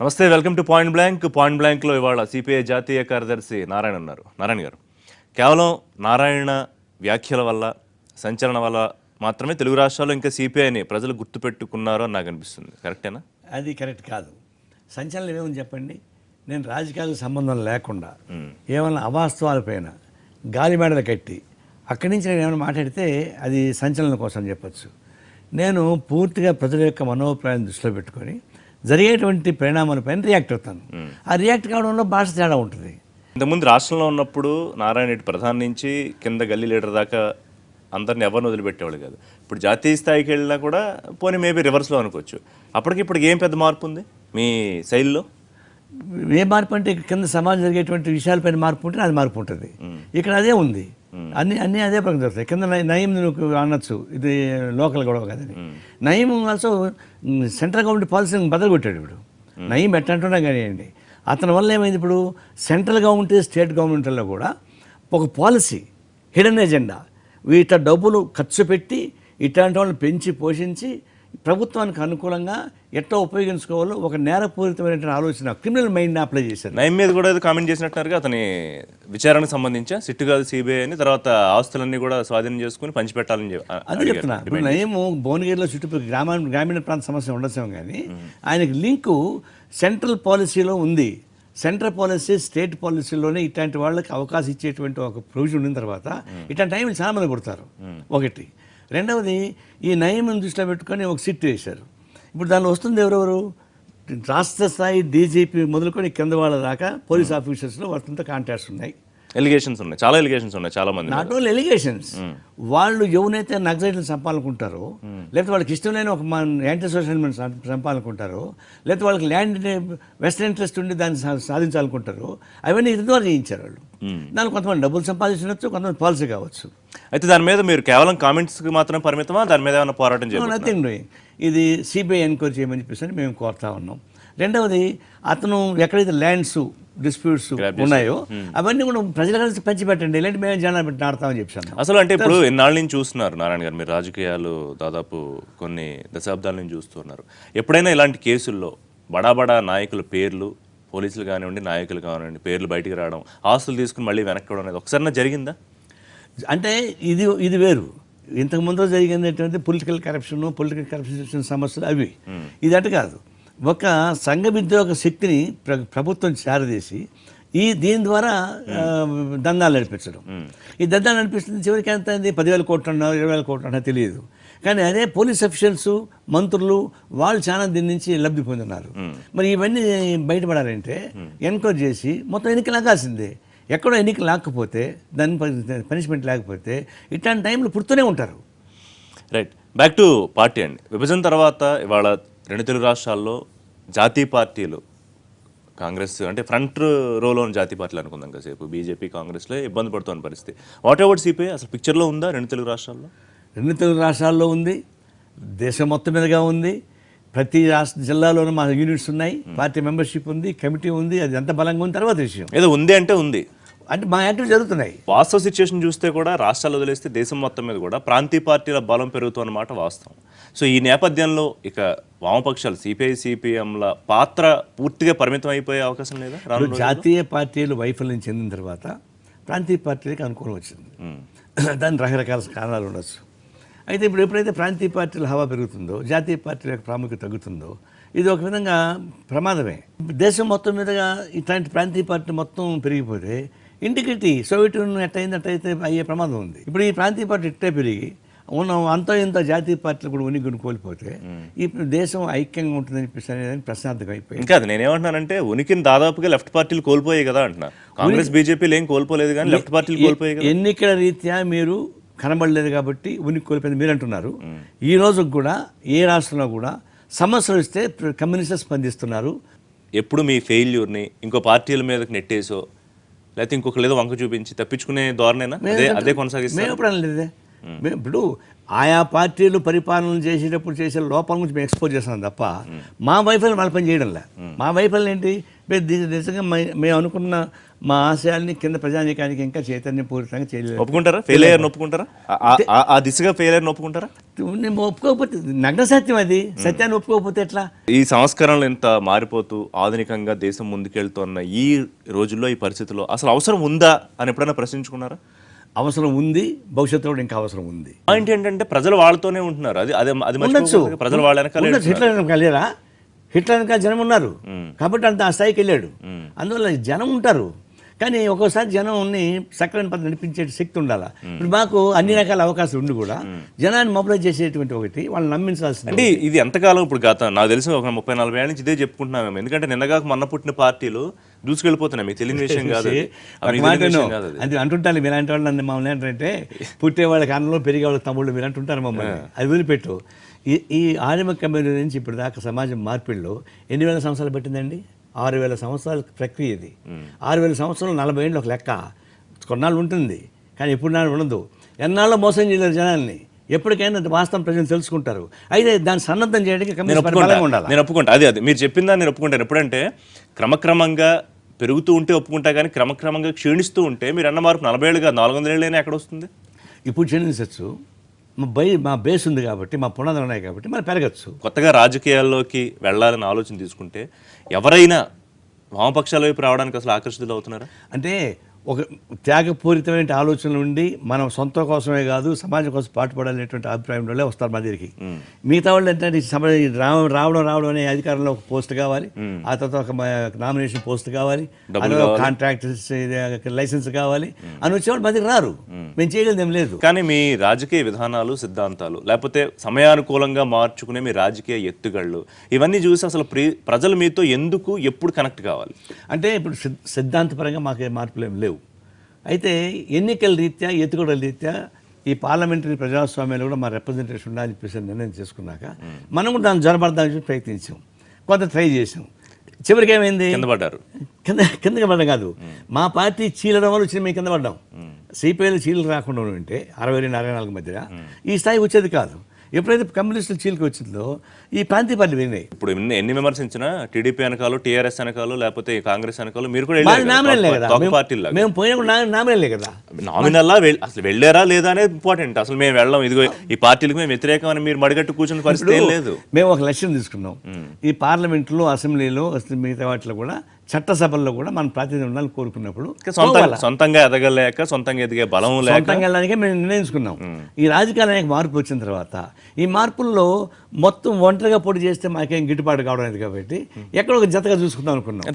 నమస్తే, welcome to point blank. పాయింట్ బ్లాంక్లో ఇవాళ సిపిఐ జాతీయ కార్యదర్శి నారాయణ ఉన్నారు. నారాయణ గారు, కేవలం నారాయణ వ్యాఖ్యల వల్ల, సంచలన వల్ల మాత్రమే తెలుగు రాష్ట్రాల్లో ఇంకా సిపిఐని ప్రజలు గుర్తుపెట్టుకున్నారు అని నాకు అనిపిస్తుంది. కరెక్టేనా? అది కరెక్ట్ కాదు. సంచలనం ఏమని చెప్పండి. నేను రాజకీయాలకు సంబంధం లేకుండా ఏమైనా అవాస్తవాలపైన గాలిమేడలు కట్టి అక్కడి నుంచి నేను ఏమైనా మాట్లాడితే అది సంచలనం కోసం చెప్పచ్చు. నేను పూర్తిగా ప్రజల యొక్క మనోభిప్రాయాన్ని దృష్టిలో పెట్టుకొని జరిగేటువంటి పరిణామాలపైన రియాక్ట్ అవుతాను. ఆ రియాక్ట్ కావడంలో భాష తేడా ఉంటుంది. ఇంతకుముందు రాష్ట్రంలో ఉన్నప్పుడు నారాయణ రెడ్డి ప్రధాని నుంచి కింద గల్లీ లీడర్ దాకా అందరిని ఎవరిని వదిలిపెట్టేవాళ్ళు కాదు. ఇప్పుడు జాతీయ స్థాయికి వెళ్ళినా కూడా పోనీ మేబీ రివర్స్లో అనుకోవచ్చు. ఇప్పటికి ఏం పెద్ద మార్పు ఉంది మీ శైలిలో? ఏ మార్పు అంటే కింద సమాజం జరిగేటువంటి విషయాలపైన మార్పు ఉంటే అది మార్పు ఉంటుంది. ఇక్కడ అదే ఉంది. అన్నీ అదే ప్రకారం జరుగుతాయి. కింద నయం నువ్వు అనొచ్చు, ఇది లోకల్ గొడవ కదని. నయం ఆల్సో సెంట్రల్ గవర్నమెంట్ పాలసీని బదలగొట్టాడు. ఇప్పుడు నయం ఎట్టంటున్నా కానివ్వండి, అతని వల్ల ఏమైంది, ఇప్పుడు సెంట్రల్ గవర్నమెంట్ స్టేట్ గవర్నమెంట్లో కూడా ఒక పాలసీ, హిడెన్ ఎజెండా, వీట డబ్బులు ఖర్చు పెట్టి ఇట్లాంటి వాళ్ళని పెంచి పోషించి ప్రభుత్వానికి అనుకూలంగా ఎట్లా ఉపయోగించుకోవాలో ఒక నేరపూరితమైనటువంటి ఆలోచన, క్రిమినల్ మైండ్ని అప్లై చేశారు. నయం మీద కూడా ఏదో కామెంట్ చేసినట్టున్నారుగా, అతని విచారణకు సంబంధించి సిట్టు కాదు సిబిఐ అని, తర్వాత ఆస్తులన్నీ కూడా స్వాధీనం చేసుకుని పంచిపెట్టాలని అదే చెప్తున్నా. ఇప్పుడు నయము భువనగిరిలో చుట్టుపక్కల గ్రామీణ ప్రాంత సమస్య ఉండొచ్చాం, కానీ ఆయనకి లింకు సెంట్రల్ పాలసీలో ఉంది. సెంట్రల్ పాలసీ స్టేట్ పాలసీలోనే ఇట్లాంటి వాళ్ళకి అవకాశం ఇచ్చేటువంటి ఒక ప్రొవిజన్ ఉన్న తర్వాత ఇట్లాంటి టైంలు చాలా మంది కొడతారు. ఒకటి. రెండవది, ఈ నయం దృష్టిలో పెట్టుకొని ఒక సిట్ వేశారు. ఇప్పుడు దానిలో వస్తుంది ఎవరెవరు, రాష్ట్ర స్థాయి డీజీపీ మొదలుకొని కింద వాళ్ళ దాకా పోలీస్ ఆఫీసర్స్లో వాళ్ళతో కాంటాక్ట్స్ ఉన్నాయి. ఎలిగేషన్స్ ఉన్నాయి, చాలా ఎలిగేషన్స్ ఉన్నాయి, చాలా మంది. నాట్ ఓన్లీ ఎలిగేషన్స్, వాళ్ళు ఎవరైతే నక్సలైట్లు చంపాలనుకుంటారో, లేకపోతే వాళ్ళకి ఇష్టం లేని ఒక యాంటీ సోషల్ ఎలిమెంట్స్ చంపాలనుకుంటారో, లేకపోతే వాళ్ళకి ల్యాండ్ వెస్టర్న్ ఇంట్రెస్ట్ ఉండి దాన్ని సాధించాలనుకుంటారో, అవన్నీ ఇది ద్వారా చేయించారు వాళ్ళు. దానికి కొంతమంది డబ్బులు సంపాదించవచ్చు, కొంతమంది పాలసీ కావచ్చు. అయితే దాని మీద మీరు కేవలం కామెంట్స్కి మాత్రమే పరిమితమా, దాని మీద ఏమైనా పోరాటం చేయాలి? Nothing doing. ఇది సిబిఐ ఎంక్వైరీ చేయమని చెప్పేసి మేము కోరుతా ఉన్నాం. రెండవది, అతను ఎక్కడైతే ల్యాండ్స్ డిస్ప్యూట్స్ ఉన్నాయో అవన్నీ కూడా ప్రజల కలిసి పంచిపెట్టండి, ఇలాంటి మేము జనాలు పెట్టి ఆడతామని చెప్పాను. అసలు అంటే ఇప్పుడు ఎన్నాళ్ళ నుంచి చూస్తున్నారు నారాయణ గారు, మీరు రాజకీయాలు దాదాపు కొన్ని దశాబ్దాల నుంచి చూస్తున్నారు. ఎప్పుడైనా ఇలాంటి కేసుల్లో బడా నాయకుల పేర్లు, పోలీసులు కానివ్వండి, నాయకులు కానివ్వండి, పేర్లు బయటికి రావడం, ఆస్తులు తీసుకుని మళ్ళీ వెనక్కి అనేది ఒకసారి జరిగిందా? అంటే ఇది వేరు. ఇంతకుముందు జరిగింది పొలిటికల్ కరప్షన్ సమస్యలు అవి. ఇది అటు కాదు. ఒక సంఘ విద్రోహ శక్తిని ప్రభుత్వం చేరదీసి దీని ద్వారా దందాలు నడిపించడం. ఈ దందాలు నడిపిస్తుంది చివరికి ఎంత అయింది, 10,000 కోట్లు అన్నా 20,000 కోట్లు అన్నా తెలియదు. కానీ అదే పోలీస్ అఫీషియల్స్, మంత్రులు వాళ్ళు చాలా దీని నుంచి లబ్ధి పొందున్నారు. మరి ఇవన్నీ బయటపడాలంటే ఎంక్వైరీ చేసి మొత్తం ఎన్నికలు లాగాల్సిందే. ఎక్కడో ఎన్నికలు లాక్కపోతే, దాని పనిష్మెంట్ లేకపోతే ఇట్లాంటి టైంలో పుడుతూనే ఉంటారు. రైట్, బ్యాక్ టు పార్టీ అండి. విభజన తర్వాత ఇవాళ 2 తెలుగు రాష్ట్రాల్లో జాతీయ పార్టీలు, కాంగ్రెస్ అంటే ఫ్రంట్ రోలో ఉన్న జాతీయ పార్టీలు అనుకుందాం కాసేపు, బీజేపీ కాంగ్రెస్లో ఇబ్బంది పడుతున్న పరిస్థితి. వాట్ ఎవర్ సిపిఐ అసలు పిక్చర్లో ఉందా 2 తెలుగు రాష్ట్రాల్లో? 2 తెలుగు రాష్ట్రాల్లో ఉంది, దేశం మొత్తం మీదుగా ఉంది. ప్రతి రాష్ట్ర జిల్లాలోనూ మా యూనిట్స్ ఉన్నాయి, పార్టీ మెంబర్షిప్ ఉంది, కమిటీ ఉంది. అది ఎంత బలంగా ఉంది తర్వాత విషయం. ఏదో ఉంది అంటే ఉంది, అంటే మా యాక్టివిటీ జరుగుతున్నాయి. వాస్తవ సిచ్యువేషన్ చూస్తే కూడా రాష్ట్రాలు వదిలేస్తే దేశం మొత్తం మీద కూడా ప్రాంతీయ పార్టీల బలం పెరుగుతున్నమాట వాస్తవం. సో ఈ నేపథ్యంలో ఇక వామపక్షాలు సిపిఐ సిపిఎంల పాత్ర పూర్తిగా పరిమితం అయిపోయే అవకాశం లేదా? జాతీయ పార్టీలు వైఫల్యం చెందిన తర్వాత ప్రాంతీయ పార్టీలకు అనుకూలం వచ్చింది. దాని రకరకాల కారణాలు ఉండొచ్చు. అయితే ఇప్పుడు ఎప్పుడైతే ప్రాంతీయ పార్టీల హవా పెరుగుతుందో, జాతీయ పార్టీల యొక్క ప్రాముఖ్యత తగ్గుతుందో, ఇది ఒక విధంగా ప్రమాదమే. దేశం మొత్తం మీదుగా ఇట్లాంటి ప్రాంతీయ పార్టీ మొత్తం పెరిగిపోతే ఇంటిగ్రిటీ సోవియట్ యూనియన్ ఎట్టయితే అయ్యే ప్రమాదం ఉంది. ఇప్పుడు ఈ ప్రాంతీయ పార్టీ ఇట్టే పెరిగి ఉన్న అంతో ఇంత జాతీయ పార్టీలు కూడా ఉనికిని కోల్పోతే ఇప్పుడు దేశం ఐక్యంగా ఉంటుందని చెప్పేసి ప్రశ్నార్థకం అయిపోయింది. ఇంకా నేనేమంటున్నానంటే ఉనికిని దాదాపుగా లెఫ్ట్ పార్టీలు కోల్పోయాయి కదా అంటున్నా. కాంగ్రెస్ బీజేపీలు ఏం కోల్పోలేదు, కానీ లెఫ్ట్ పార్టీలు కోల్పోయాయి కదా. ఎన్నికల రీత్యా మీరు కనబడలేదు కాబట్టి ఉనికి కోల్పోయింది మీరు అంటున్నారు. ఈ రోజు కూడా ఏ రాష్ట్రంలో కూడా సమస్యలు వస్తే కమ్యూనిస్టులు స్పందిస్తున్నారు. ఎప్పుడు మీ ఫెయిల్యూర్ని ఇంకో పార్టీల మీదకి నెట్టేసో, లేకపోతే ఇంకొక లేదో వంక చూపించి తప్పించుకునే ధోరణేనా అదే కొనసాగిస్తాం? మేము ఎప్పుడు అనలేదే. ఇప్పుడు ఆయా పార్టీలు పరిపాలన చేసేటప్పుడు చేసే లోపాల గురించి మేము ఎక్స్పోజ్ చేస్తాం తప్ప మా వైఫల్యం వాళ్ళ పని చేయడంలే. మా వైఫల్యం ఏంటి, నిజంగా మేము అనుకున్న మా ఆశయాల్ని కింద ప్రజానీకానికి ఇంకా చైతన్యపూరితంగా చేయలేదు. ఒప్పుకుంటారా? ఫెయిల్ అయ్యారు ఒప్పుకుంటారా? ఆ దిశగా ఫెయిల్ అయ్యారు ఒప్పుకుంటారా? నేను ఒప్పుకోకపోతే నగ్న సత్యం, అది సత్యాన్ని ఒప్పుకోకపోతే ఎట్లా? ఈ సంస్కరణలు ఇంత మారిపోతూ ఆధునికంగా దేశం ముందుకెళ్తున్న ఈ రోజుల్లో, ఈ పరిస్థితుల్లో అసలు అవసరం ఉందా అని ఎప్పుడైనా ప్రశ్నించుకున్నారా? అవసరం ఉంది, భవిష్యత్తులో కూడా ఇంకా అవసరం ఉంది. పాయింట్ ఏంటంటే ప్రజలు వాళ్ళతోనే ఉంటున్నారు. అది అది అది ఉండొచ్చు, ప్రజలు వాళ్ళ వెనకాలే ఉంటున్నారు. హిట్లర్ వెనకాలేరా? హిట్లర్ వెనకాల జనం ఉన్నారు కాబట్టి అంత ఆ స్థాయికి వెళ్ళాడు. అందువల్ల జనం ఉంటారు, కానీ ఒక్కోసారి జనంని సక్రమైన పద్ధతి నడిపించే శక్తి ఉండాలి. ఇప్పుడు మాకు అన్ని రకాల అవకాశాలు ఉండి కూడా జనాన్ని మొబిలైజ్ చేసేటువంటి ఒకటి వాళ్ళని నమ్మించాల్సింది. అంటే ఇది ఎంతకాలం ఇప్పుడు నాకు తెలిసి ఒక 30-40 ఏళ్ళ నుంచి ఇదే చెప్పుకుంటున్నాం. ఎందుకంటే నిన్నగాక మొన్న పుట్టిన పార్టీలు దూసుకెళ్ళిపోతున్నాయి. మీకు తెలియని విషయం కాదు అది. అది అంటుంటారు మీరు అంటే వాళ్ళు మమ్మల్ని ఏంటంటే పుట్టే వాళ్ళకి అన్నలో పెరిగే వాళ్ళకి తమ్ముళ్ళు మీరు అంటుంటారు మమ్మల్ని. అది వదిలిపెట్టు. ఈ ఆదిమ కమ్యూనిటీ నుంచి ఇప్పుడు దాకా సమాజం మార్పిడిలో ఎన్ని వేల సంవత్సరాలు పట్టిందండి? 6000 సంవత్సరాల ప్రక్రియ ఇది. 6000 సంవత్సరాలు 40 ఏళ్ళు ఒక లెక్క. కొన్నాళ్ళు ఉంటుంది కానీ ఎప్పుడు నాడు ఉండదు. ఎన్నాళ్ళు మోసం చేయలేరు జనాల్ని. ఎప్పటికైనా వాస్తవం ప్రజలు తెలుసుకుంటారు. అయితే దాన్ని సన్నద్ధం చేయడానికి నేను ఒప్పుకుంటా. అది మీరు చెప్పిన దాన్ని నేను ఒప్పుకుంటాను. ఎప్పుడంటే క్రమక్రమంగా పెరుగుతూ ఉంటే ఒప్పుకుంటా, కానీ క్రమక్రమంగా క్షీణిస్తూ ఉంటే మీరు అన్న మార్పు 40 ఏళ్ళు కాదు 400 ఏళ్ళైనా ఎక్కడ వస్తుంది? ఇప్పుడు క్షీణించవచ్చు. మా బేస్ ఉంది కాబట్టి, మా పునాదులు ఉన్నాయి కాబట్టి మరి పెరగచ్చు. కొత్తగా రాజకీయాల్లోకి వెళ్ళాలని ఆలోచన తీసుకుంటే ఎవరైనా వామపక్షాల వైపు రావడానికి అసలు ఆకర్షితులు అవుతున్నారా? అంటే ఒక త్యాగపూరితమైన ఆలోచనలు ఉండి మనం సొంత కోసమే కాదు సమాజం కోసం పాటుపడాలనేటువంటి అభిప్రాయం వల్లే వస్తారు మా దగ్గరికి. మిగతా వాళ్ళు ఏంటంటే రావడం అనే అధికారంలో ఒక పోస్ట్ కావాలి, ఆ తర్వాత ఒక నామినేషన్ పోస్ట్ కావాలి, కాంట్రాక్ట్ లైసెన్స్ కావాలి అని వచ్చేవాళ్ళు మా దగ్గర రారు. మేము చేయగలిది ఏం లేదు. కానీ మీ రాజకీయ విధానాలు, సిద్ధాంతాలు, లేకపోతే సమయానుకూలంగా మార్చుకునే మీ రాజకీయ ఎత్తుగళ్ళు, ఇవన్నీ చూసి అసలు ప్రజలు మీతో ఎందుకు ఎప్పుడు కనెక్ట్ కావాలి? అంటే ఇప్పుడు సిద్ధాంతపరంగా మాకే మార్పులు ఏం లేవు. అయితే ఎన్నికల రీత్యా, ఎత్తుగడల రీత్యా ఈ పార్లమెంటరీ ప్రజాస్వామ్యంలో కూడా మా రిప్రజెంటేషన్ ఉండాలని చెప్పేసి నిర్ణయం చేసుకున్నాక మనం కూడా దాన్ని జరబడదానికి ప్రయత్నించాం, కొంత ట్రై చేసాం. చివరికి ఏమైంది? కిందకి పడ్డం కాదు, మా పార్టీ చీలడం వల్ల వచ్చి మేము కింద పడ్డాం. సిపిఐలు చీలు రాకుండా ఉంటే 62-64 మధ్య ఈ స్థాయికి వచ్చేది కాదు. ఎప్పుడైతే కమ్యూనిస్టులు చీలికి వచ్చిందో ఈ ప్రాంతీయ పార్టీలు విన్నాయి. ఇప్పుడు ఎన్ని విమర్శించినా టీడీపీ వెనకాలు, టీఆర్ఎస్ వెనకాలు, లేకపోతే కాంగ్రెస్ వెనకాలు మీరు కూడా మేము పోయినా నామినల్లే కదా. నామినల్లా అసలు వెళ్ళారా లేదా అనేది ఇంపార్టెంట్. అసలు మేము వెళ్ళాం, ఇదిగో ఈ పార్టీలకు మేము వ్యతిరేకం అని మీరు మడిగట్టు కూర్చున్న పరిస్థితి ఏం లేదు. మేము ఒక లక్ష్యం తీసుకున్నాం. ఈ పార్లమెంట్లో, అసెంబ్లీలో, మిగతా వాటిలో కూడా, చట్టసభల్లో కూడా మన ప్రాతినిధ్యం ఉండాలని కోరుకున్నప్పుడు సొంతంగా ఎదగలేక సొంతంగా ఎదిగే బలం సొంతంగా వెళ్ళడానికే మేము నిర్ణయించుకున్నాం. ఈ రాజకీయాలకు మార్పు వచ్చిన తర్వాత ఈ మార్పుల్లో మొత్తం ఒంటరిగా పోటీ చేస్తే మాకేం గిట్టుబాటు కావడం లేదు కాబట్టి ఎక్కడ ఒక జతగా చూసుకుందాం అనుకున్నాం.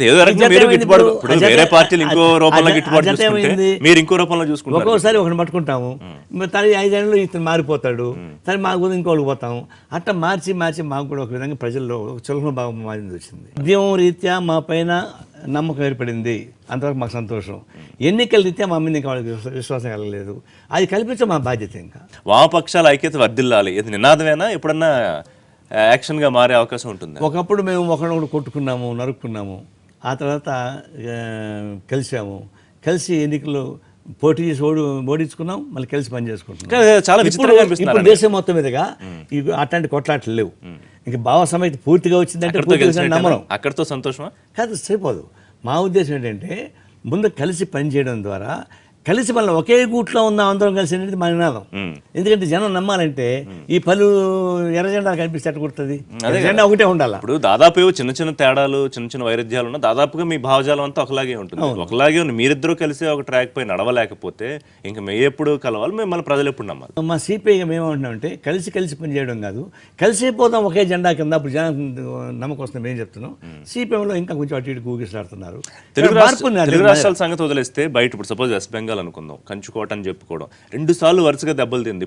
ఒక్కోసారి ఒకటి పట్టుకుంటాము, 5 ఏళ్ళు ఇతను మారిపోతాడు, సరే మా గురించి ఇంకోళ్ళకి పోతాము. అట్లా మార్చి మాకు కూడా ఒక విధంగా ప్రజల్లో చులకన భావం మారింది వచ్చింది. ఉద్యమం రీత్యా మా పైన నమ్మకం ఏర్పడింది, అంతవరకు మాకు సంతోషం. ఎన్నికల రీత్యా మా మీద ఇంకా వాళ్ళకి విశ్వాసం కలగలేదు, అది కల్పించడం మా బాధ్యత. ఇంకా వామపక్షాల ఐక్యత వర్ధిల్లాలి, ఇది నినాదమేనా? ఎప్పుడన్నా యాక్షన్గా మారే అవకాశం ఉంటుంది? ఒకప్పుడు మేము ఒకరినొకరు కొట్టుకున్నాము, నరుక్కున్నాము, ఆ తర్వాత కలిసి ఎన్నికలు పోటీ చేసి ఓడించుకున్నాం, మళ్ళీ కలిసి పని చేసుకుంటున్నాం. చాలా ఇప్పుడు దేశం మొత్తం మీదుగా అట్లాంటి కొట్లాటలు లేవు. ఇంక భావ సమయత పూర్తిగా వచ్చిందంటే నమ్మడం అక్కడితో సంతోషమా కాదు, సరిపోదు. మా ఉద్దేశం ఏంటంటే ముందు కలిసి పనిచేయడం ద్వారా, కలిసి మళ్ళీ ఒకే గూట్లో ఉందాం అందరం కలిసి అనేది మా నినాదం. ఎందుకంటే జనం నమ్మాలంటే ఈ పలు ఎర్ర జెండా కనిపిస్తే ఎట్ట కుడుతుంది? జెండా ఒకటే ఉండాలి. ఇప్పుడు దాదాపు చిన్న తేడాలు, చిన్న వైరుధ్యాలు ఉన్నా దాదాపుగా మీ భావజాలం అంతా ఒకలాగే ఉంటుంది. ఒకలాగే ఉంది. మీరిద్దరూ కలిసి ఒక ట్రాక్ పై నడవలేకపోతే ఇంకా మేము ఎప్పుడు కలవాలి, మిమ్మల్ని ప్రజలు ఎప్పుడు నమ్మాలి? మా సిపిఐగా మేమేమంటున్నామంటే కలిసి పనిచేయడం కాదు, కలిసి పోతాం ఒకే జెండా కింద. అప్పుడు జనం నమ్మకం వస్తుంది. మేము చెప్తున్నాం సిపిఎంలో ఇంకా కొంచెం అటు ఇటు కూగిస్తాడుతున్నారు. తెలుగు రాష్ట్రాల సంగతి వదిలేస్తే బయట ఇప్పుడు సపోజ్ వెస్ట్ బెంగాల్ అనుకుందాం, కంచుకోట అని చెప్పుకోవడం 2 సార్లు వరుసగా దెబ్బలు తింది.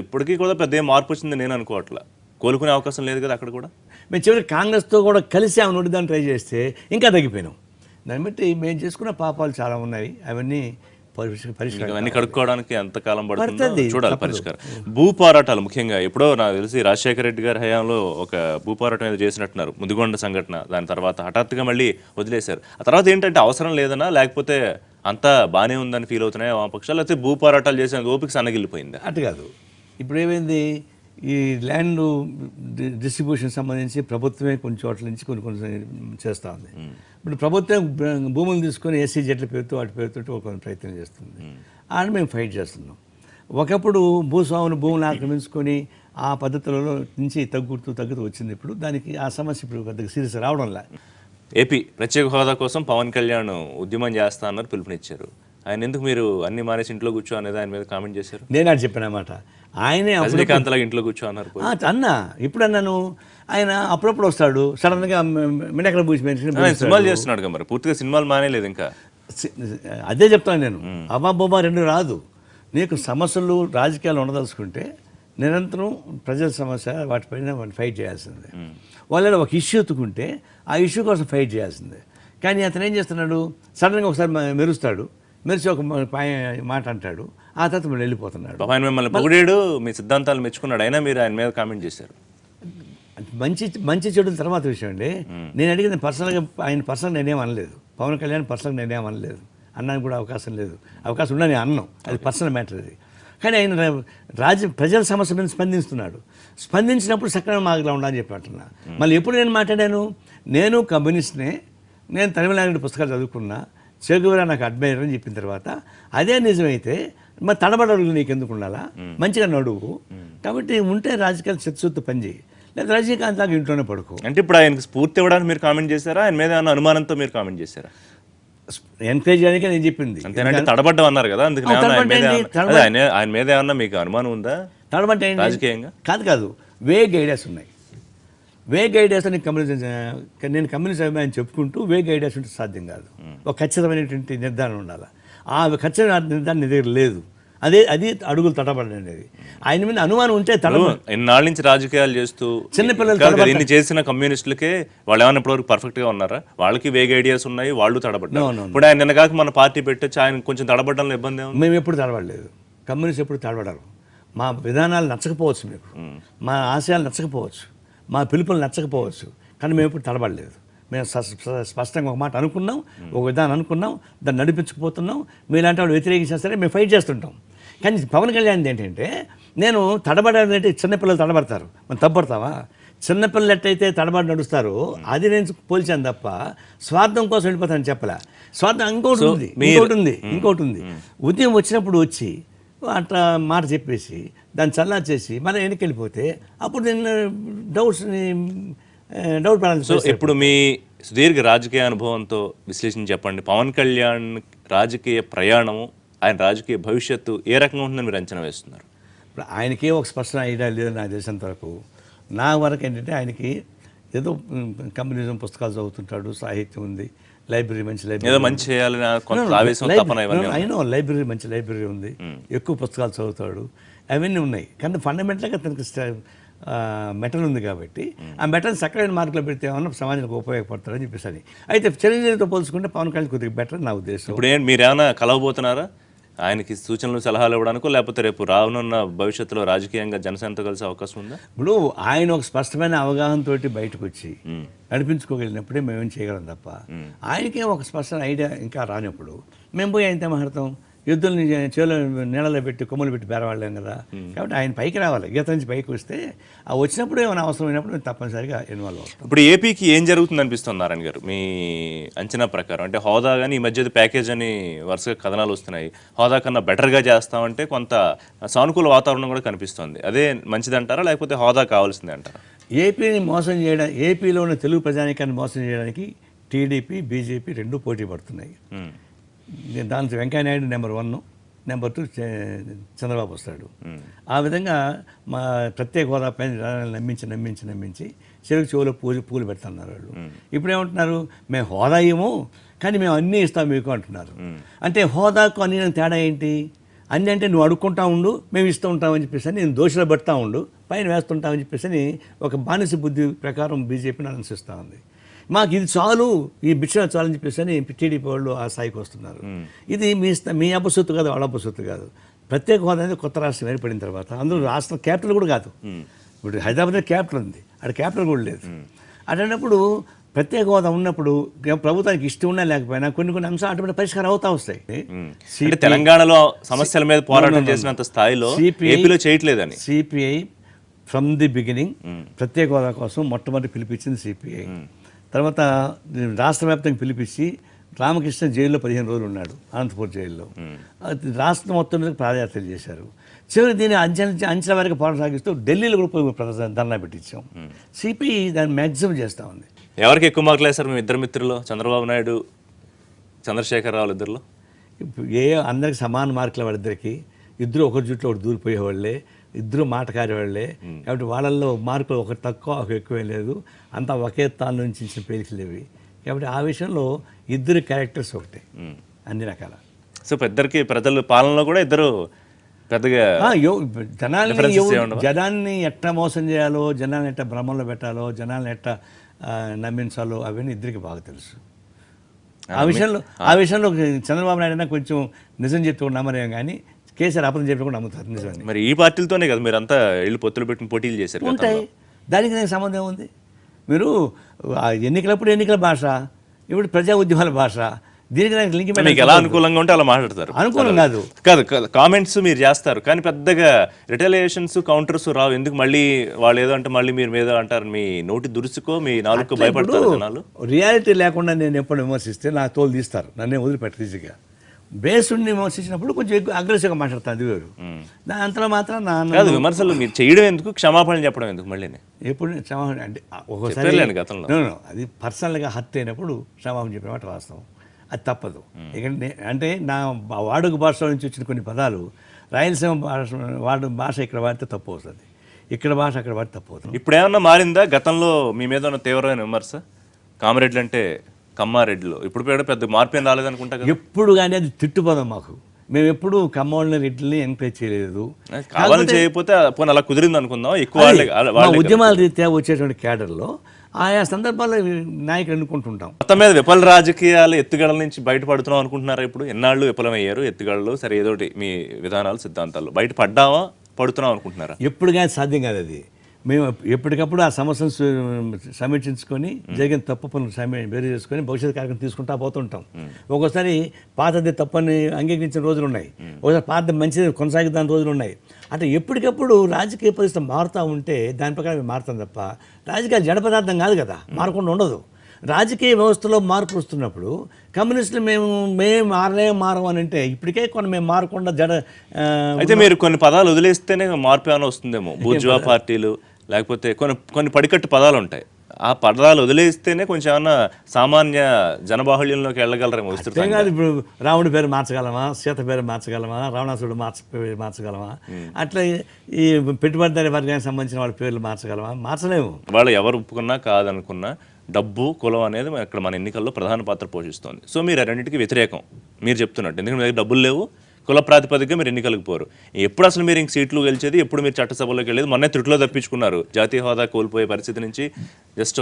ఇప్పటికీ కూడా పెద్ద మార్పు వచ్చింది నేను అనుకోవట్లా. కోలుకునే అవకాశం లేదు కదా అక్కడ కూడా. మేము చివరికి కాంగ్రెస్తో కూడా కలిసి ఆమె నోటిదాన్ని ట్రై చేస్తే ఇంకా తగ్గిపోయినాం. దాన్ని బట్టి మేము చేసుకున్న పాపాలు చాలా ఉన్నాయి, అవన్నీ ఇవన్నీ కడుక్కోవడానికి ఎంతకాలం పడుతుంది చూడాలి పరిష్కారం. భూ పోరాటాలు ముఖ్యంగా ఎప్పుడో నాకు తెలిసి రాజశేఖర రెడ్డి గారి హయాంలో ఒక భూ పోరాటం ఏదో చేసినట్టున్నారు, ముదిగొండ సంఘటన. దాని తర్వాత హఠాత్తుగా మళ్ళీ వదిలేశారు. ఆ తర్వాత ఏంటంటే అవసరం లేదనా, లేకపోతే అంతా బాగానే ఉందని ఫీల్ అవుతున్నాయి వామపక్షాలు, లేకపోతే భూ పోరాటాలు చేసే ఓపిక సన్నగిల్లిపోయింది? అటు కాదు. ఇప్పుడు ఏమైంది, ఈ ల్యాండ్ డిస్ట్రిబ్యూషన్ సంబంధించి ప్రభుత్వమే కొన్ని చోట్ల నుంచి కొన్ని చేస్తూ ఉంది. ఇప్పుడు ప్రభుత్వం భూములు తీసుకొని ఎస్సీ జట్ల పేరుతో వాటి పేరుతో ఒక ప్రయత్నం చేస్తుంది. అని మేము ఫైట్ చేస్తున్నాం. ఒకప్పుడు భూములు ఆక్రమించుకొని ఆ పద్ధతులలో నుంచి తగ్గుతూ వచ్చింది. ఇప్పుడు దానికి ఆ సమస్య ఇప్పుడు పెద్దగా సీరియస్ రావడంలా. ఏపీ ప్రత్యేక హోదా కోసం పవన్ కళ్యాణ్ ఉద్యమం చేస్తా అన్నారు, పిలుపునిచ్చారు. ఆయన ఎందుకు మీరు అన్ని మానేసి ఇంట్లో కూర్చో అనేది ఆయన మీద కామెంట్ చేశారు? నేను అది చెప్పినమాట. ఆయనే రజనీకాంత్లాగా ఇంట్లో కూర్చో అన్నారు. అన్నా ఇప్పుడు అన్నాను, ఆయన అప్పుడప్పుడు వస్తాడు సడన్గా మినకల పూసి సినిమాలు చేస్తున్నాడు మరి, పూర్తిగా సినిమాలు మానేలేదు ఇంకా. అదే చెప్తాను నేను, అబ్బాబ్బా రెండు రాదు. నీకు సమస్యలు రాజకీయాలు ఉండదలుచుకుంటే నిరంతరం ప్రజల సమస్య వాటిపైన వాళ్ళు ఫైట్ చేయాల్సిందే. వాళ్ళని ఒక ఇష్యూ ఎత్తుకుంటే ఆ ఇష్యూ కోసం ఫైట్ చేయాల్సిందే. కానీ అతను ఏం చేస్తున్నాడు, సడన్గా ఒకసారి మెరిచి ఒక మాట అంటాడు, ఆ తర్వాత మళ్ళీ వెళ్ళిపోతున్నాడు. ఆయన మిమ్మల్ని పొగిడాడు, మీ సిద్ధాంతాలు మెచ్చుకున్నాడు, అయినా మీరు ఆయన మీద కామెంట్ చేశారు. మంచి చెడుల తర్వాత విషయం అండి. నేను అడిగింది పర్సనల్గా, ఆయన పర్సనల్ నేనేం అనలేదు, పవన్ కళ్యాణ్ పర్సనల్ నేనేం అనలేదు, అన్నానికి కూడా అవకాశం లేదు. అవకాశం ఉన్నా నేను అన్నాం, అది పర్సనల్ మ్యాటర్ అది. కానీ ఆయన ప్రజల సమస్య మీద స్పందించినప్పుడు సక్రమ మార్గంలో ఉండాలని చెప్పినట్టున్నా. మళ్ళీ ఎప్పుడు నేను మాట్లాడాను, నేను కమ్యూనిస్ట్నే, నేను తమిళనాడు పుస్తకాలు చదువుకున్నా, చెగువరా నాకు అడ్మైర్ అని చెప్పిన తర్వాత అదే నిజమైతే మరి తడబడలు నీకు ఎందుకు ఉండాలా, మంచిగా నడువు. కాబట్టి ఉంటే రాజకీయాలు చిత్తశుద్ధి పనిచేయి, లేదా రజనీకాంత్ లాగా ఇంట్లోనే పడుకో. అంటే ఇప్పుడు ఆయనకు స్ఫూర్తి ఇవ్వడానికి మీరు కామెంట్ చేశారా, ఆయన మీద ఏమన్నా అనుమానంతో మీరు కామెంట్ చేశారా? ఎంకరేజ్ చేయడానికి నేను చెప్పింది అంతేనంటే తడబడ్డం అన్నారు కదా, అందుకు ఆయన మీద ఏమన్నా మీకు అనుమానం ఉందా? తడబడ్డ రాజకీయంగా కాదు, వేగ్ ఐడియాస్ ఉన్నాయి. వేగ్ ఐడియాస్ అని నేను కమ్యూనిస్ట్ అభిమాని చెప్పుకుంటూ వేగ్ ఐడియాస్ ఉంటే సాధ్యం కాదు. ఒక ఖచ్చితమైనటువంటి నిర్ధారణ ఉండాలి. ఆ ఖచ్చితమైన నిర్ధారణ నీ దగ్గర లేదు. అది అడుగులు తడబడడం అనేది. ఆయన మీద అనుమానం ఉంటే ఇన్నాళ్ళ నుంచి రాజకీయాలు చేస్తూ చిన్నపిల్లలు ఇన్ని చేసిన కమ్యూనిస్టులకే వాళ్ళు ఏమైనా ఇప్పటివరకు పర్ఫెక్ట్ గా ఉన్నారా? వాళ్ళకి వేగ్ ఐడియాస్ ఉన్నాయి, వాళ్ళు తడబడ్డారు. ఇప్పుడు ఆయన నిన్న కాక మన పార్టీ పెట్టొచ్చు, ఆయన కొంచెం తడబడ్డంలో ఇబ్బంది ఉంది. మేము ఎప్పుడు తడబడలేదు, కమ్యూనిస్ట్ ఎప్పుడు తడబడరు. మా విధానాలు నచ్చకపోవచ్చు, మీకు మా ఆశయాలు నచ్చకపోవచ్చు, మా పిలుపులు నచ్చకపోవచ్చు, కానీ మేము ఎప్పుడు తడబడలేదు. మేము స్పష్టంగా ఒక మాట అనుకున్నాం, ఒక విధానం అనుకున్నాం, దాన్ని నడిపించకపోతున్నాం. మీలాంటి వాళ్ళు వ్యతిరేకించినా సరే మేము ఫైట్ చేస్తుంటాం. కానీ పవన్ కళ్యాణ్ ఏంటంటే, నేను తడబడాలంటే చిన్నపిల్లలు తడబడతారు, మనం తప్పడతావా? చిన్నపిల్లలు ఎట్టయితే తడబడి నడుస్తారో అది నేను పోల్చాను తప్ప స్వార్థం కోసం వెళ్ళిపోతానని చెప్పలే. స్వార్థం ఇంకోటి ఉంది. ఉదయం వచ్చినప్పుడు వచ్చి అట్లా మాట చెప్పేసి దాన్ని చల్లార్చేసి మళ్ళీ వెనక్కి వెళ్ళిపోతే అప్పుడు నేను డౌట్ పడాలి. సో ఇప్పుడు మీ సుదీర్ఘ రాజకీయ అనుభవంతో విశ్లేషణ చెప్పండి, పవన్ కళ్యాణ్ రాజకీయ ప్రయాణము, ఆయన రాజకీయ భవిష్యత్తు ఏ రకంగా ఉంటుందని మీరు అంచనా వేస్తున్నారు? ఇప్పుడు ఆయనకే ఒక స్పష్టమైన ఐడియా లేదు నాకు తెలిసినంత వరకు. నా వరకు ఏంటంటే ఆయనకి ఏదో కమ్యూనిజం పుస్తకాలు చదువుతుంటాడు, సాహిత్యం ఉంది, లైబ్రరీ మంచి లైబ్రరీ, మంచి చేయాలని అయినా లైబ్రరీ మంచి లైబ్రరీ ఉంది, ఎక్కువ పుస్తకాలు చదువుతాడు, అవన్నీ ఉన్నాయి. కానీ ఫండమెంటల్గా అతనికి మెటల్ ఉంది కాబట్టి ఆ మెటల్ సక్కరైన మార్కులో పెడితే ఏమన్నా సమాజానికి ఉపయోగపడతారని చెప్పేసి. అయితే చిరంజీవితో పోల్చుకుంటే పవన్ కళ్యాణ్ కొద్దిగా బెటర్ నా ఉద్దేశం. ఇప్పుడు మీరు ఏమైనా కలవబోతున్నారా ఆయనకి సూచనలు సలహాలు ఇవ్వడానికో, లేకపోతే రేపు రానున్న భవిష్యత్తులో రాజకీయంగా జనసేనతో కలిసే అవకాశం ఉందా? ఇప్పుడు ఆయన ఒక స్పష్టమైన అవగాహనతో బయటకు వచ్చి నడిపించుకోగలిగినప్పుడే మేమేం చేయగలం తప్ప ఆయనకే ఒక స్పష్టమైన ఐడియా ఇంకా రానప్పుడు మేము పోయి ఆయనతో మాట్లాడతాం. యుద్ధుల్ని చేలో నీళ్ళలో పెట్టి కొమ్మలు పెట్టి బేరవాళ్ళం కదా. కాబట్టి ఆయన పైకి రావాలి, గీత నుంచి పైకి వస్తే ఆ వచ్చినప్పుడు ఏమైనా అవసరమైనప్పుడు మేము తప్పనిసరిగా ఇన్వాల్వ్ అవుతాం. ఇప్పుడు ఏపీకి ఏం జరుగుతుంది అనిపిస్తుంది నారాయణ గారు మీ అంచనా ప్రకారం? అంటే హోదా కానీ ఈ మధ్య ప్యాకేజ్ అని వరుసగా కథనాలు వస్తున్నాయి, హోదా కన్నా బెటర్గా చేస్తామంటే కొంత సానుకూల వాతావరణం కూడా కనిపిస్తుంది. అదే మంచిదంటారా, లేకపోతే హోదా కావాల్సిందే అంటారా? ఏపీని మోసం చేయడం, ఏపీలో ఉన్న తెలుగు ప్రజానికాన్ని మోసం చేయడానికి టీడీపీ బీజేపీ రెండూ పోటీ పడుతున్నాయి. దాంట్లో వెంకయ్యనాయుడు నెంబర్ 1, నెంబర్ 2 చంద్రబాబు వస్తాడు. ఆ విధంగా మా ప్రత్యేక హోదా పైన నమ్మించి చెరుకు చెవులో పూలు పెడుతున్నారు వాళ్ళు. ఇప్పుడు ఏమంటున్నారు, మేము హోదా ఏమో కానీ మేము అన్నీ ఇస్తాం మీకు అంటున్నారు. అంటే హోదాకు అన్ని తేడా ఏంటి? అన్నీ అంటే నువ్వు అడుక్కుంటా ఉండు, మేము ఇస్తూ ఉంటామని చెప్పేసి నేను దోషులు పెడతా ఉండు, పైన వేస్తుంటామని చెప్పేసి ఒక బానిస బుద్ధి ప్రకారం బీజేపీని అనుసరిస్తూ ఉంది. మాకు ఇది చాలు, ఈ భిక్ష చాలు అని చెప్పేసి టీడీపీ వాళ్ళు ఆ స్థాయికి వస్తున్నారు. ఇది మీ అపసొత్తు కాదు, వాళ్ళ అపసొత్తు కాదు. ప్రత్యేక హోదా అనేది కొత్త రాష్ట్రం ఏర్పడిన తర్వాత అందులో రాష్ట్రం క్యాపిటల్ కూడా కాదు. ఇప్పుడు హైదరాబాద్ క్యాపిటల్ ఉంది, అక్కడ క్యాపిటల్ కూడా లేదు. అటువంటిప్పుడు ప్రత్యేక హోదా ఉన్నప్పుడు ప్రభుత్వానికి ఇష్టం ఉన్నా లేకపోయినా కొన్ని అంశాలు అటువంటి పరిష్కారం అవుతా వస్తాయి. తెలంగాణలో సమస్యల మీద పోరాటం చేసినంత స్థాయిలో ఏపీలో చేయట్లేదని సిపిఐ ఫ్రమ్ ది బిగినింగ్ ప్రత్యేక హోదా కోసం మొట్టమొదటి పిలిపించింది సిపిఐ. తర్వాత రాష్ట్ర వ్యాప్తంగా పిలిపించి రామకృష్ణ జైల్లో 15 రోజులు ఉన్నాడు, అనంతపూర్ జైల్లో. రాష్ట్రం మొత్తం మీద పాదయాత్రలు చేశారు. చివరి దీన్ని అంచెల వరకు పోరాటం సాగిస్తూ ఢిల్లీలో కూడా పోయి ధర్నా పెట్టించాం. సిపిఐ దాన్ని మ్యాక్సిమం చేస్తూ ఉంది. ఎవరికి ఎక్కువ మార్కులు వేశారు మీ ఇద్దరు మిత్రులు, చంద్రబాబు నాయుడు చంద్రశేఖరరావు ఇద్దరులో? అందరికి సమాన మార్కులు వాళ్ళిద్దరికి. ఇద్దరు ఒకరి జుట్లో ఒకటి దూరిపోయేవాళ్ళే, ఇద్దరు మాటకారేవాళ్ళే. కాబట్టి వాళ్ళల్లో మార్కులు ఒకటి తక్కువ ఒక ఎక్కువే లేదు, అంతా ఒకే తాను నుంచి ఇచ్చిన పేలికలేవి. కాబట్టి ఆ విషయంలో ఇద్దరు క్యారెక్టర్స్ ఒకటే అన్ని రకాల. సో ఇద్దరికి ప్రజలు పాలనలో కూడా ఇద్దరు పెద్దగా జనాన్ని ఎట్లా మోసం చేయాలో, జనాన్ని ఎట్లా భ్రమంలో పెట్టాలో, జనాన్ని ఎట్లా నమ్మించాలో అవన్నీ ఇద్దరికి బాగా తెలుసు. ఆ విషయంలో చంద్రబాబు నాయుడు కొంచెం నిజం చెప్తూ నమ్మరేం, కానీ కేసీఆర్ అబద్ధం చెప్పి కూడా నమ్ముతారు నిజమని. మరి ఈ పార్టీలతోనే కదా మీరు అంతా ఇళ్ళు పొత్తులు పెట్టిన పోటీలు చేశారు. ఉంటాయి, దానికి దానికి సంబంధం ఉంది. మీరు ఎన్నికలప్పుడు ఎన్నికల భాష, ఇప్పుడు ప్రజా ఉద్యమాల భాష, దీనికి దానికి లింక్ మీకు ఎలా అనుకూలంగా ఉంటే అలా మాట్లాడతారు. అనుకూలం కాదు కామెంట్స్ మీరు చేస్తారు, కానీ పెద్దగా రిటలియేషన్స్ కౌంటర్స్ రావు. ఎందుకు మళ్ళీ వాళ్ళు ఏదో అంటే మళ్ళీ మీరు మీద అంటారు, మీ నోటి దురుసుకో, మీ నాలుగు భయపడతారు జనాలు. రియాలిటీ లేకుండా నేను ఎప్పుడు విమర్శిస్తే నా తోలు తీస్తారు, నన్నే వదిలిపెట్టరు ఈజీగా. బేస్డ్ విమర్శించినప్పుడు కొంచెం ఎక్కువ అగ్రెసివ్గా మాట్లాడతాను, అది వేరు. దాని అంతలో మాత్రం కాదు విమర్శలు మీరు చేయడం ఎందుకు, క్షమాపణలు చెప్పడం ఎందుకు మళ్ళీ? ఎప్పుడు క్షమాపణ అంటే ఒక్కోసారి గతంలో అది పర్సనల్గా హర్ట్ అయినప్పుడు క్షమాపణ చెప్పిన మాట వాస్తవం, అది తప్పదు. అంటే నా వాడుక భాషలో నుంచి వచ్చిన కొన్ని పదాలు రాయలసీమ భాష ఇక్కడ వాడితే తప్పు అవుతుంది, ఇక్కడ భాష అక్కడ వాడితే తప్పు అవుతుంది. ఇప్పుడు ఏమన్నా మారిందా? గతంలో మీ మీద ఉన్న తీవ్రమైన విమర్శ కామారెడ్లు అంటే కమ్మారెడ్డిలో ఇప్పుడు పెద్ద మార్పు ఏం రాలేదనుకుంటా. ఎప్పుడు కానీ అది తిట్టుపదం మాకు. మేము ఎప్పుడు కమ్మోళ్ళని రెడ్డిని ఎంకరేజ్ చేయలేదు. కావాలని చేయకపోతే పోనీ అలా కుదిరింది అనుకుందాం. ఎక్కువ ఉద్యమాల రీత్యా వచ్చేటువంటి క్యాడర్లో ఆయా సందర్భాల్లో నాయకులు ఎన్నుకుంటుంటాం. మొత్తం మీద విఫల రాజకీయాలు ఎత్తుగడల నుంచి బయటపడుతున్నాం అనుకుంటున్నారా? ఇప్పుడు ఎన్నాళ్ళు విఫలమయ్యారు ఎత్తుగడలు, సరే ఏదోటి మీ విధానాలు సిద్ధాంతాలు బయట పడ్డావా పడుతున్నాం అనుకుంటున్నారా? ఎప్పుడు కానీ సాధ్యం కాదు అది. మేము ఎప్పటికప్పుడు ఆ సమస్యను సమీక్షించుకొని జరిగిన తప్పు పనులు వేరు చేసుకొని భవిష్యత్ కార్యక్రమం తీసుకుంటా పోతుంటాం. ఒక్కోసారి పాతది తప్పని అంగీకరించిన రోజులు ఉన్నాయి, ఒకసారి పాత మంచిది కొనసాగిద్దాని రోజులు ఉన్నాయి. అంటే ఎప్పటికప్పుడు రాజకీయ పరిస్థితి మారుతూ ఉంటే దాని ప్రకారం మారుతాం తప్ప రాజకీయాలు జడ పదార్థం కాదు కదా, మారకుండా ఉండదు. రాజకీయ వ్యవస్థలో మార్పు వస్తున్నప్పుడు కమ్యూనిస్టులు మేము మారం అని అంటే ఇప్పటికే కొన్ని మేము మారకుండా అయితే మీరు కొన్ని పదాలు వదిలేస్తేనే మార్పు ఏమైనా వస్తుందేమో. బూర్జువా పార్టీలు లేకపోతే కొన్ని పడికట్టు పదాలు ఉంటాయి, ఆ పదాలు వదిలేస్తేనే కొంచెం ఏమన్నా సామాన్య జనబాహుళ్యంలోకి వెళ్ళగలరేమో. ఇప్పుడు రాముడి పేరు మార్చగలమా, సీత పేరు మార్చగలమా, రావణాసుడు మార్చగలమా, అట్లా ఈ పెట్టుబడిదారి వర్గానికి సంబంధించిన వాళ్ళ పేర్లు మార్చగలమా? మార్చలేము. వాళ్ళు ఎవరు ఒప్పుకున్నా కాదనుకున్నా డబ్బు కులం అనేది ఇక్కడ మన ఎన్నికల్లో ప్రధాన పాత్ర పోషిస్తుంది. సో మీరు రెండింటికి వ్యతిరేకం మీరు చెప్తున్నట్టు, ఎందుకంటే మీకు డబ్బులు లేవు, కుల ప్రాతిపదికగా మీరు ఎన్నికలకు పోరు. ఎప్పుడు అసలు మీరు ఇంక సీట్లు గెలిచేది, ఎప్పుడు మీరు చట్టసభలోకి వెళ్ళేది? మొన్నే త్రుట్లో తప్పించుకున్నారు, జాతీయ హోదా కోల్పోయే పరిస్థితి నుంచి జస్ట్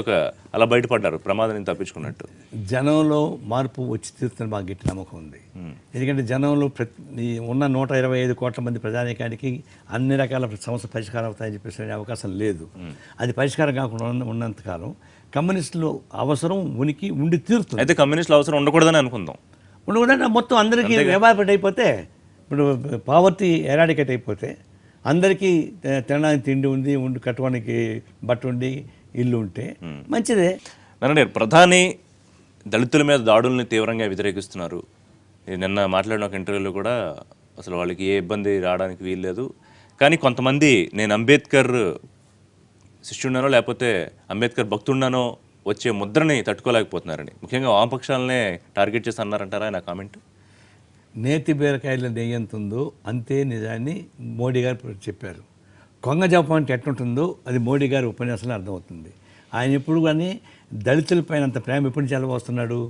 అలా బయటపడ్డారు, ప్రమాదాన్ని తప్పించుకున్నట్టు. జనంలో మార్పు వచ్చి తీరుతున్న మాకు గట్టి నమ్మకం ఉంది. ఎందుకంటే జనంలో ఉన్న 125 కోట్ల మంది ప్రజానీకానికి అన్ని రకాల సమస్య పరిష్కారం అవుతాయని చెప్పేసి అవకాశం లేదు. అది పరిష్కారం కాకుండా ఉన్నంతకాలం కమ్యూనిస్టులు అవసరం ఉనికి ఉండి తీరుతుంది. అయితే కమ్యూనిస్టులు అవసరం ఉండకూడదని అనుకుందాం. ఉండకూడదంటే మొత్తం అందరికీ వ్యాపారపేట అయిపోతే, ఇప్పుడు పావర్టీ ఎరాడికేట్ అయిపోతే అందరికీ తినడానికి తిండి ఉంది, కట్టుకోవడానికి బట్ట ఉండి, ఇల్లు ఉంటే మంచిదే. ప్రధాని దళితుల మీద దాడుల్ని తీవ్రంగా వ్యతిరేకిస్తున్నారు. నిన్న మాట్లాడిన ఒక ఇంటర్వ్యూలో కూడా అసలు వాళ్ళకి ఏ ఇబ్బంది రావడానికి వీల్లేదు, కానీ కొంతమంది నేను అంబేద్కర్ శిష్యుడినానో లేకపోతే అంబేద్కర్ భక్తుడినానో వచ్చే ముద్రని తట్టుకోలేకపోతున్నారని ముఖ్యంగా వామపక్షాలనే టార్గెట్ చేసి అన్నారంటారా ఆయన కామెంట్? నేతి బీరకాయల నెయ్యి ఎంత ఉందో అంతే నిజాన్ని మోడీ గారు చెప్పారు. కొంగ జపం అంటే ఎట్లుంటుందో అది మోడీ గారి ఉపన్యాసంలో అర్థమవుతుంది. ఆయన ఎప్పుడు కానీ దళితులపైన అంత ప్రేమ ఎప్పుడు నుంచి వస్తున్నాడు?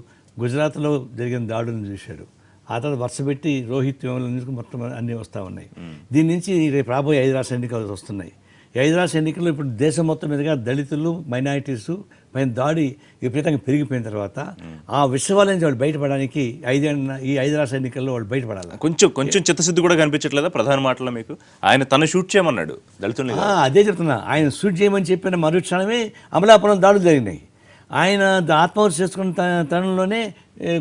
గుజరాత్లో జరిగిన దాడులను చూశాడు, ఆ తర్వాత వరుస పెట్టి రోహిత్ నుంచి మొత్తం అన్నీ వస్తూ ఉన్నాయి. దీని నుంచి రేపు రాబోయే 5 రాష్ట్ర ఎన్నికలు వస్తున్నాయి. 5 రాష్ట్ర ఎన్నికల్లో ఇప్పుడు దేశం మొత్తం మీదుగా దళితులు, మైనారిటీసు పైన దాడి విపరీతంగా పెరిగిపోయిన తర్వాత ఆ విషయాల నుంచి వాళ్ళు బయటపడడానికి ఈ 5 రాష్ట్ర ఎన్నికల్లో వాళ్ళు బయటపడాలి. కొంచెం చిత్తశుద్ధి కూడా కనిపించట్లేదా ప్రధాన మాటలో మీకు? ఆయన తను షూట్ చేయమన్నాడు దళితుల్ని. అదే చెప్తున్నా, ఆయన షూట్ చేయమని చెప్పిన మరుక్షణమే అమలాపురం దాడులు జరిగినాయి. ఆయన ఆత్మహత్య చేసుకున్న తరుణంలోనే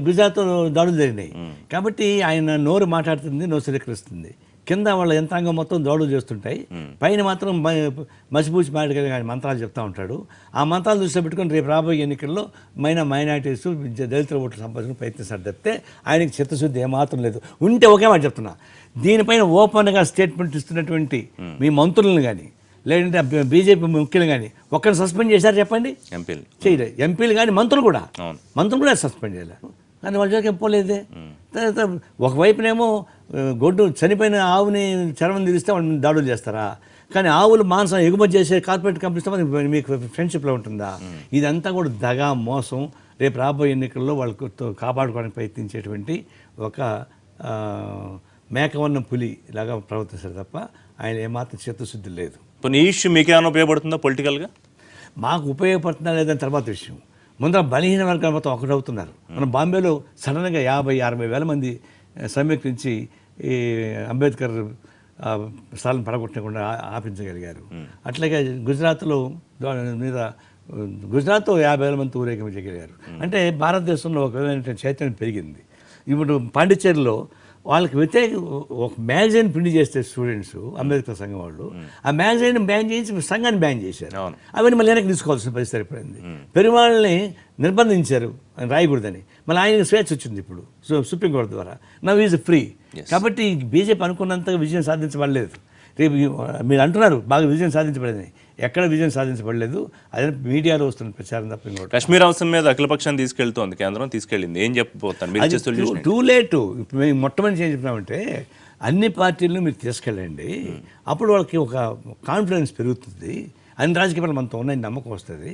గుజరాత్లో దాడులు జరిగినాయి. కాబట్టి ఆయన నోరు మాట్లాడుతుంది, నోరు స్వీకరిస్తుంది. కింద వాళ్ళ యంత్రాంగం మొత్తం దౌడులు చేస్తుంటాయి, పైన మాత్రం మసిపూసి మాడిగా ఆయన మంత్రాలు చెప్తా ఉంటాడు. ఆ మంత్రాలు దృష్టిలో పెట్టుకొని రేపు రాబోయే ఎన్నికల్లో మైనార్టీస్ దళితుల ఓట్లు సంపాదించుకుని ప్రయత్నిస్తారు తప్పితే ఆయనకి చిత్తశుద్ధి ఏమాత్రం లేదు. ఉంటే ఒకే మాట చెప్తున్నా, దీనిపైన ఓపెన్గా స్టేట్మెంట్ ఇస్తున్నటువంటి మీ మంత్రులను కానీ లేదంటే బీజేపీ ముఖ్యులు కానీ ఒక్కరిని సస్పెండ్ చేశారు చెప్పండి? చేయలేదు. ఎంపీలు కానీ మంత్రులు కూడా సస్పెండ్ చేయలేరు. కానీ వాళ్ళ జోలికి పోలేదే. తర్వాత ఒకవైపునేమో గొడ్డు చనిపోయిన ఆవుని చర్మం తీరిస్తే వాళ్ళు దాడులు చేస్తారా? కానీ ఆవులు మాంసం ఎగుమతి చేసే కార్పొరేట్ కంపెనీస్తో మీకు ఫ్రెండ్షిప్లో ఉంటుందా? ఇదంతా కూడా దగా మోసం. రేపు రాబోయే ఎన్నికల్లో వాళ్ళకు కాపాడుకోవడానికి ప్రయత్నించేటువంటి ఒక మేకవన్న పులి లాగా ప్రవర్తిస్తారు తప్ప ఆయన ఏమాత్రం చిత్తశుద్ధి లేదు. ఈ ఇష్యూ మీకేమైనా ఉపయోగపడుతుందా పొలిటికల్గా? మాకు ఉపయోగపడుతుందా లేదని తర్వాత విషయం. ముందర బలహీన వర్గాల మొత్తం ఒకటవుతున్నారు. మనం బాంబేలో సడన్గా 50-60 వేల మంది సమీకరించి ఈ అంబేద్కర్ స్థలం పడగొట్టకుండా ఆపించగలిగారు. అట్లాగే గుజరాత్లో మీద గుజరాత్లో 50,000 మంది ఊరేగించగలిగారు. అంటే భారతదేశంలో ఒక విధమైన చైతన్యం పెరిగింది. ఇప్పుడు పాండిచ్చేరిలో వాళ్ళకి వ్యతిరేక ఒక మ్యాగజైన్ ప్రింట్ చేస్తే స్టూడెంట్స్ అంబేద్కర్ సంఘం వాళ్ళు ఆ మ్యాగజైన్ బ్యాన్ చేసి సంఘాన్ని బ్యాన్ చేశారు. అవన్నీ మళ్ళీ వెనక్కి తీసుకోవాల్సిన పరిస్థితి ఏర్పడింది. పెరుమాళ్ళని నిర్బంధించారు రాయకూడదని, మళ్ళీ ఆయనకి స్వేచ్ఛ వచ్చింది ఇప్పుడు సుప్రీంకోర్టు ద్వారా. Now is free. కాబట్టి బీజేపీ అనుకున్నంతగా విజయం సాధించబడలేదు. రేపు మీరు అంటున్నారు బాగా విజయం సాధించబడింది, ఎక్కడ విజయం సాధించబడలేదు. అదే మీడియాలో వస్తున్న ప్రచారం తప్ప ఇంకోటి. కశ్మీర్ అంశం మీద అఖిలపక్షాన్ని తీసుకెళ్తోంది కేంద్రం, తీసుకెళ్ళింది. ఏం చెప్పబోతాను? Too late. మేము మొట్టమొదటి ఏం చెప్పినామంటే అన్ని పార్టీలను మీరు తీసుకెళ్ళండి, అప్పుడు వాళ్ళకి ఒక కాన్ఫిడెన్స్ పెరుగుతుంది, అన్ని రాజకీయాలు మనతో ఉన్నాయని నమ్మకం వస్తుంది.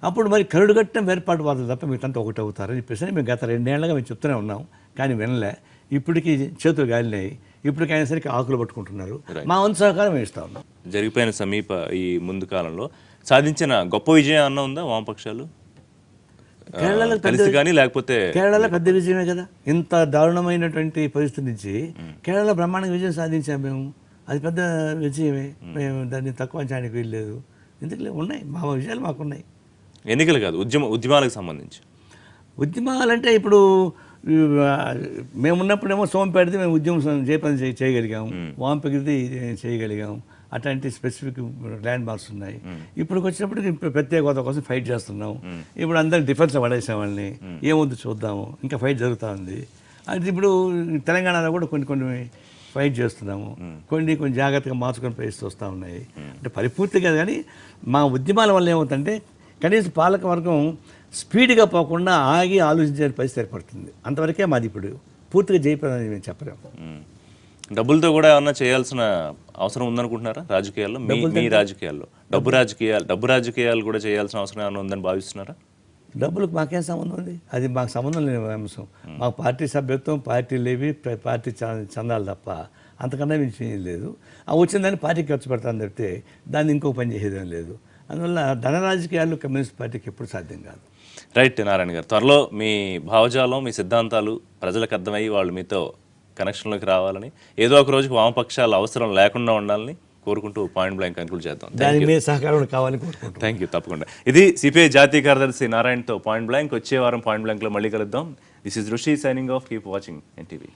అప్పుడు మరి కరుడుగట్టిన వేర్పాటు వాదులు తప్ప మీకంతా ఒకటి అవుతారని చెప్పేసి మేము గత 2 ఏళ్లుగా మేము చెప్తూనే ఉన్నాం. కానీ వినలే. ఇప్పటికీ చేతులు గాలినాయి. ఇప్పటికైనా సరికి ఆకులు పట్టుకుంటున్నారు. మా వంతు సహకారం మేము ఇస్తా ఉన్నాం. జరిగిపోయిన సమీప ఈ ముందు కాలంలో సాధించిన గొప్ప విజయం అన్న ఉందా వామపక్షాలు? కేరళలో కానీ లేకపోతే కేరళలో పెద్ద విజయమే కదా. ఇంత దారుణమైనటువంటి పరిస్థితి నుంచి కేరళలో బ్రహ్మాండంగా విజయం సాధించాం మేము. అది పెద్ద విజయమే. మేము దాన్ని తక్కువ అంచనానికి వెళ్ళలేదు. ఎందుకు ఉన్నాయి మా విజయాలు మాకున్నాయి. ఎన్నికలు కాదు, ఉద్యమాలకు సంబంధించి. ఉద్యమాలంటే ఇప్పుడు మేమున్నప్పుడేమో సోంపేటది మేము ఉద్యమం జయపని చేయగలిగాము, వాంపగిరిది చేయగలిగాము. అట్లాంటి స్పెసిఫిక్ ల్యాండ్ మార్క్స్ ఉన్నాయి. ఇప్పుడు వచ్చినప్పటికి ప్రత్యేక హోదా కోసం ఫైట్ చేస్తున్నాం. ఇప్పుడు అందరికి డిఫెన్స్లో పడేసే వాళ్ళని ఏముంది చూద్దాము. ఇంకా ఫైట్ జరుగుతూ ఉంది. అది ఇప్పుడు తెలంగాణలో కూడా కొన్ని ఫైట్ చేస్తున్నాము. కొన్ని జాగ్రత్తగా మార్చుకొని ప్రయత్నిస్తూ వస్తూ ఉన్నాయి. అంటే పరిపూర్తిగా కానీ మా ఉద్యమాల వల్ల ఏమవుతుందంటే కనీసం పాలక వర్గం స్పీడ్గా పోకుండా ఆగి ఆలోచించే పరిస్థితి ఏర్పడుతుంది. అంతవరకే మాది ఇప్పుడు పూర్తిగా జయప్రదని మేము చెప్పలేము. డబ్బులతో కూడా ఏమన్నా చేయాల్సిన అవసరం ఉందనుకుంటున్నారా రాజకీయాల్లో? మీ రాజకీయాల్లో డబ్బు రాజకీయాలు కూడా చేయాల్సిన అవసరం ఏమైనా ఉందని భావిస్తున్నారా? డబ్బులకు మాకేం సంబంధం ఉంది? అది మాకు సంబంధం లేని అంశం. మాకు పార్టీ సభ్యత్వం, పార్టీలు లేవి, పార్టీ చందాలు తప్ప అంతకన్నా విషయం లేదు. ఆ వచ్చిందని పార్టీకి ఖర్చు పెడతాను తప్పితే దాన్ని ఇంకో పని చేసేదేం లేదు. అందువల్ల ధన రాజకీయాలు కమ్యూనిస్ట్ పార్టీకి ఎప్పుడు సాధ్యం కాదు. రైట్ నారాయణ గారు, త్వరలో మీ భావజాలం, మీ సిద్ధాంతాలు ప్రజలకు అర్థమయ్యి వాళ్ళు మీతో కనెక్షన్లోకి రావాలని, ఏదో ఒక రోజుకి వామపక్షాల అవసరం లేకుండా ఉండాలని కోరుకుంటూ పాయింట్ బ్లాంక్ కంక్లూడ్ చేద్దాం. దాని మీద సహకారం కావాలని కోరుకుంటాం. Thank you. తప్పకుండా. ఇది సిపిఐ జాతీయ కార్యదర్శి నారాయణతో పాయింట్ బ్లాంక్. వచ్చే వారం పాయింట్ బ్లాంక్లో మళ్ళీ కలుద్దాం. This is Rishi signing off. Keep watching NTV.